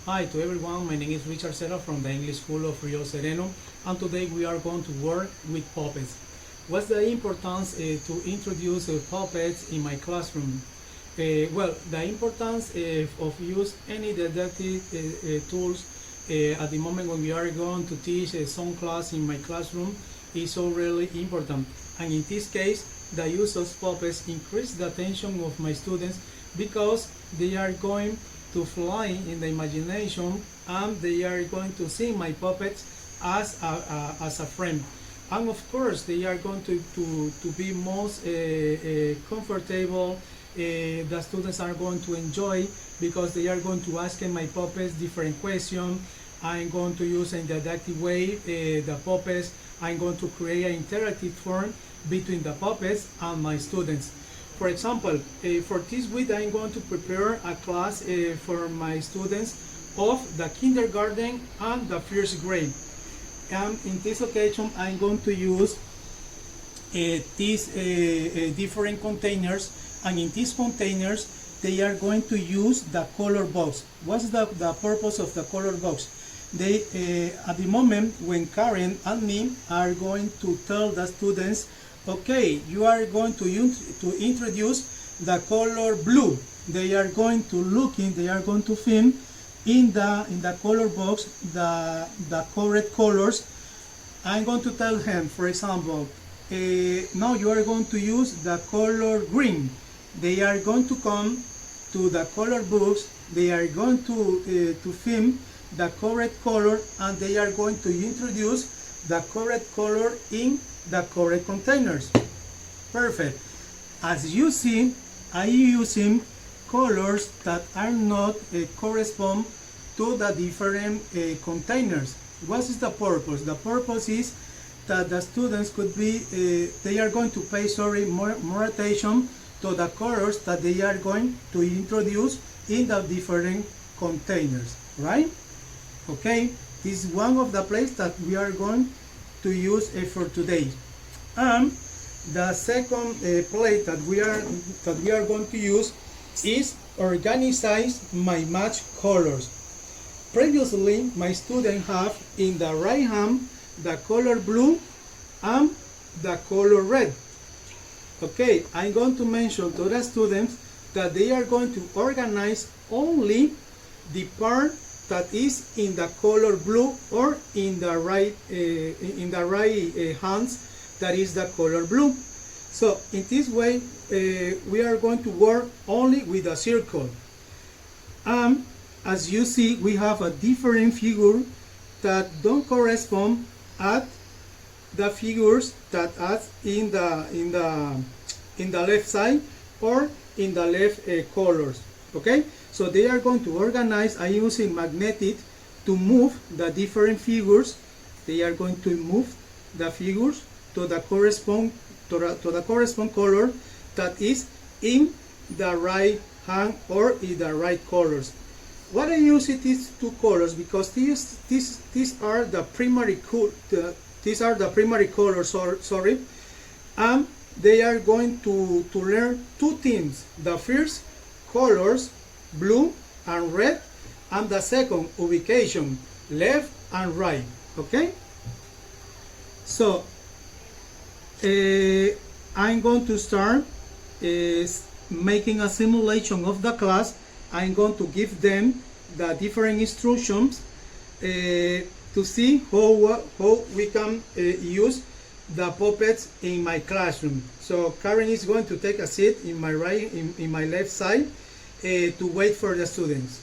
Hi to everyone, my name is Richard Serra from the English School of Rio Sereno, and today we are going to work with puppets. What's the importance to introduce puppets in my classroom? Well, the importance of use any didactic tools at the moment when we are going to teach some class in my classroom is so really important. And in this case, the use of puppets increase the attention of my students because they are going to fly in the imagination and they are going to see my puppets as a friend. And of course, they are going to be most comfortable. The students are going to enjoy because they are going to ask my puppets different questions. I'm going to use in the didactic way the puppets. I'm going to create an interactive form between the puppets and my students. For example, for this week I'm going to prepare a class for my students of the kindergarten and the first grade. And in this occasion I'm going to use these different containers, and in these containers they are going to use the color box. What's the purpose of the color box? They at the moment when Karen and me are going to tell the students, okay, you are going to introduce the color blue. They are going to they are going to film in the color box the correct colors. I'm going to tell him, for example, now you are going to use the color green. They are going to come to the color books. They are going to film the correct color, and they are going to introduce the correct color in the correct containers. Perfect. As you see, I am using colors that are not correspond to the different containers. What is the purpose? The purpose is that the students could be, they are going to pay more attention to the colors that they are going to introduce in the different containers, right? Okay, this is one of the places that we are going to use for today. And the second plate that we are going to use is organize my match colors. Previously, my students have in the right hand the color blue and the color red. Okay, I'm going to mention to the students that they are going to organize only the part that is in the color blue, or in the right hands that is the color blue. So in this way we are going to work only with a circle. As you see, we have a different figure that don't correspond at the figures that are in the left side or in the left colors. Okay, so they are going to organize. I'm using magnetic to move the different figures. They are going to move the figures to the correspond color that is in the right hand or in the right colors. What I use it is two colors because these are the primary colors. Sorry, and they are going to learn two things. The first, colors, blue and red, and the second, ubication, left and right. Okay, so I'm going to start making a simulation of the class. I'm going to give them the different instructions to see how we can use the puppets in my classroom. So Karen is going to take a seat in my in my left side to wait for the students.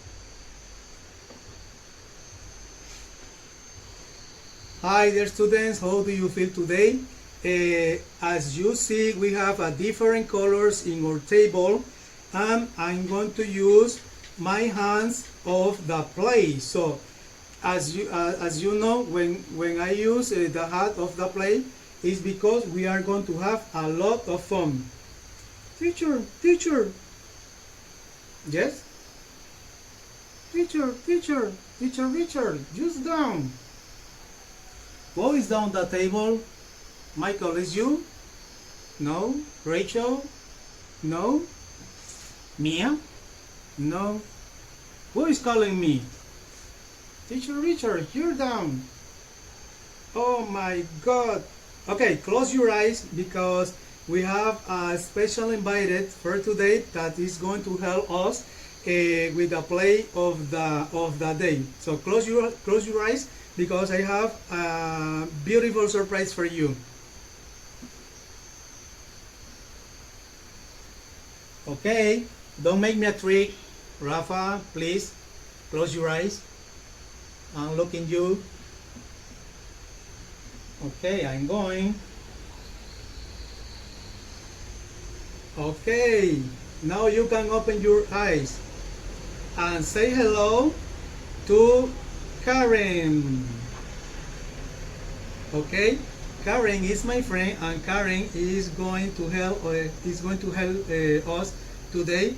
Hi there students, how do you feel today? As you see, we have different colors in our table, and I'm going to use my hands of the play. So as you know, when I use the hat of the play, is because we are going to have a lot of fun. Teacher, yes? Teacher, Richard, just down. Who is down the table? Michael, is you? No. Rachel? No. Mia? No. Who is calling me? Teacher Richard, you're down. Oh my God. Okay, close your eyes because we have a special invited for today that is going to help us with the play of the day. So close your eyes because I have a beautiful surprise for you. Okay, don't make me a trick. Rafa, please close your eyes. I'm looking you. Okay, I'm going. Okay, now you can open your eyes and say hello to Karen. Okay, Karen is my friend, and Karen is going to help us today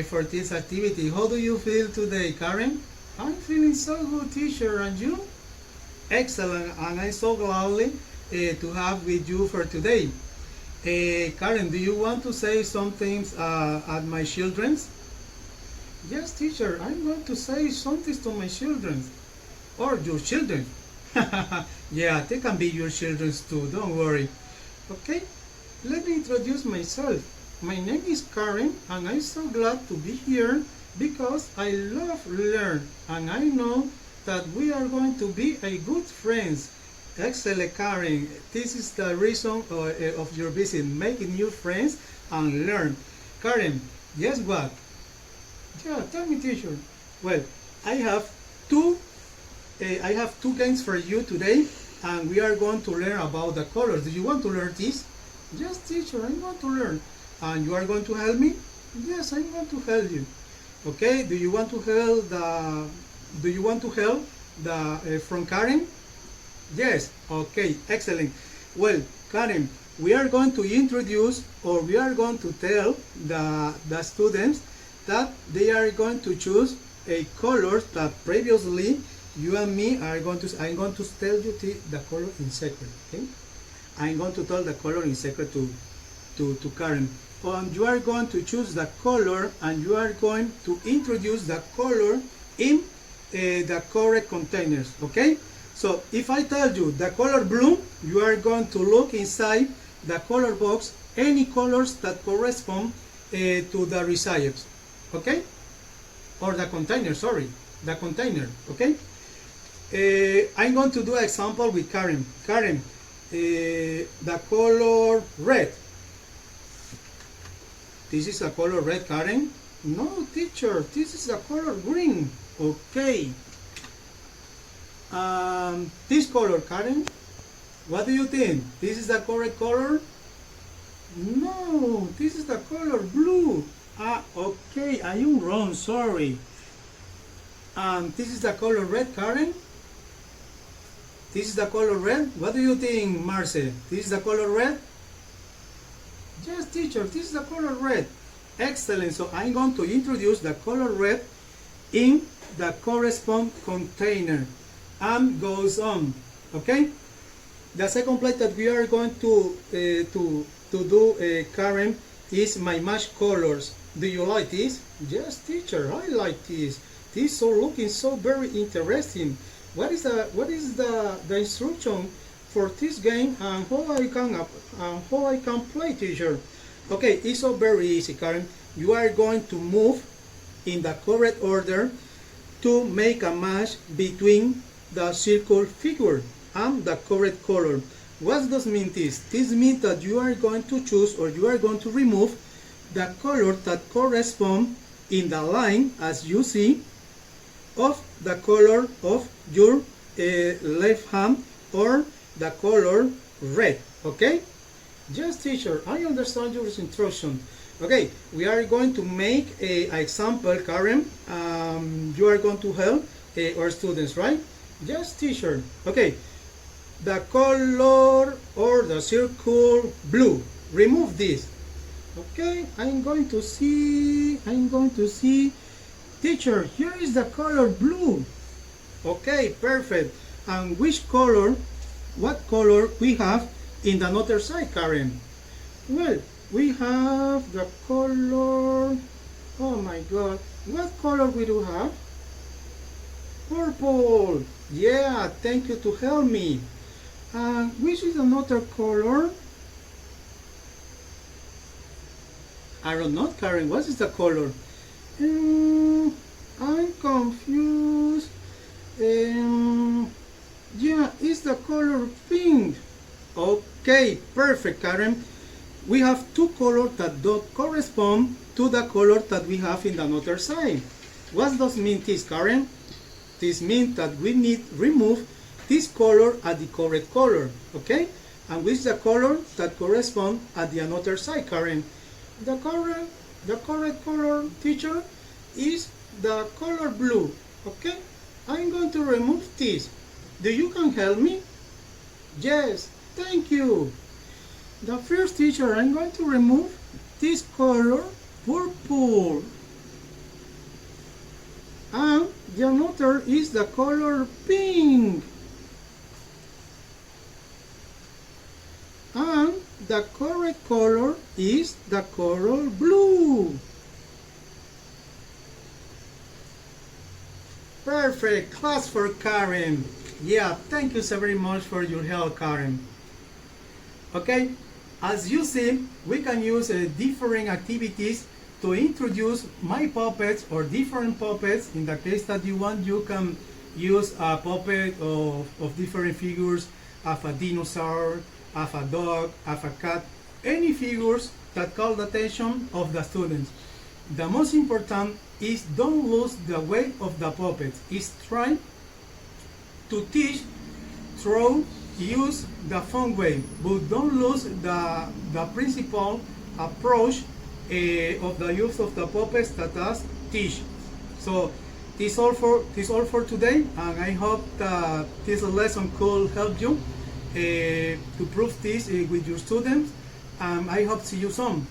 for this activity. How do you feel today, Karen? I'm feeling so good, teacher, and you? Excellent, and I'm so glad to have with you for today. Karen, do you want to say some things at my children's? Yes, teacher, I'm going to say something to my children. Or your children. Yeah, they can be your children too, don't worry. Okay, let me introduce myself. My name is Karen, and I'm so glad to be here because I love learn, and I know that we are going to be a good friends. Excellent, Karen. This is the reason of your visit, making new friends and learn. Karen, guess what? Yeah, tell me, teacher. Well, I have two games for you today, and we are going to learn about the colors. Do you want to learn this? Yes, teacher, I want to learn. And you are going to help me? Yes, I'm going to help you. Okay, do you want to help from Karen? Yes, okay, excellent. Well, Karen, we are going to introduce, or we are going to tell the students that they are going to choose a color that previously you and me I'm going to tell you the color in secret, okay? I'm going to tell the color in secret to Karen. And you are going to choose the color, and you are going to introduce the color in the correct containers, okay? So if I tell you the color blue, you are going to look inside the color box any colors that correspond to the recipes, okay? Or the container, sorry, the container, okay? I'm going to do an example with Karen. Karen, the color red. This is a color red, Karen? No, teacher, this is a color green. Okay. This color, Karen? What do you think? This is the correct color? No, this is the color blue. Ah, okay, I am wrong, sorry. This is the color red, Karen? This is the color red? What do you think, Marce? This is the color red? Yes, teacher, this is the color red. Excellent, so I'm going to introduce the color red in the corresponding container. And goes on, okay? The second play that we are going to do, Karen, is my match colors. Do you like this? Yes, teacher, I like this. This is looking so very interesting. What is the instruction for this game, and how I can play, teacher? Okay, it's so very easy, Karen. You are going to move in the correct order to make a match between the circle figure and the correct color. What does mean this? This means that you are going to choose, or you are going to remove the color that corresponds in the line, as you see, of the color of your left hand, or the color red, okay? Yes, teacher, I understand your instruction. Okay, we are going to make an example, Karen. You are going to help our students, right? Yes, teacher. Okay, the color or the circle blue. Remove this. Okay, I'm going to see. Teacher, here is the color blue. Okay, perfect. And what color we have in the other side, Karen? Well, we have the color. Oh my God, what color we do have? Purple. Yeah, thank you to help me. And which is another color? I don't know, Karen. What is the color? I'm confused. Yeah, it's the color pink. Okay, perfect, Karen. We have two colors that don't correspond to the color that we have in the other side. What does mean this, Karen? This means that we need remove this color at the correct color, okay? And which the color that correspond at the another side, Karen? The correct color, teacher, is the color blue, okay? I'm going to remove this. Do you can help me? Yes, thank you. The first, teacher, I'm going to remove this color purple. And the another is the color pink. And the correct color is the color blue. Perfect, class for Karen. Yeah, thank you so very much for your help, Karen. Okay, as you see, we can use different activities to introduce my puppets or different puppets. In the case that you want, you can use a puppet of different figures, of a dinosaur, of a dog, of a cat, any figures that call the attention of the students. The most important is don't lose the way of the puppet. Is try to teach through use the fun way, but don't lose the principal approach of the use of the puppets that us teach. So this all for today, and I hope that this lesson could help you to prove this with your students. I hope to see you soon.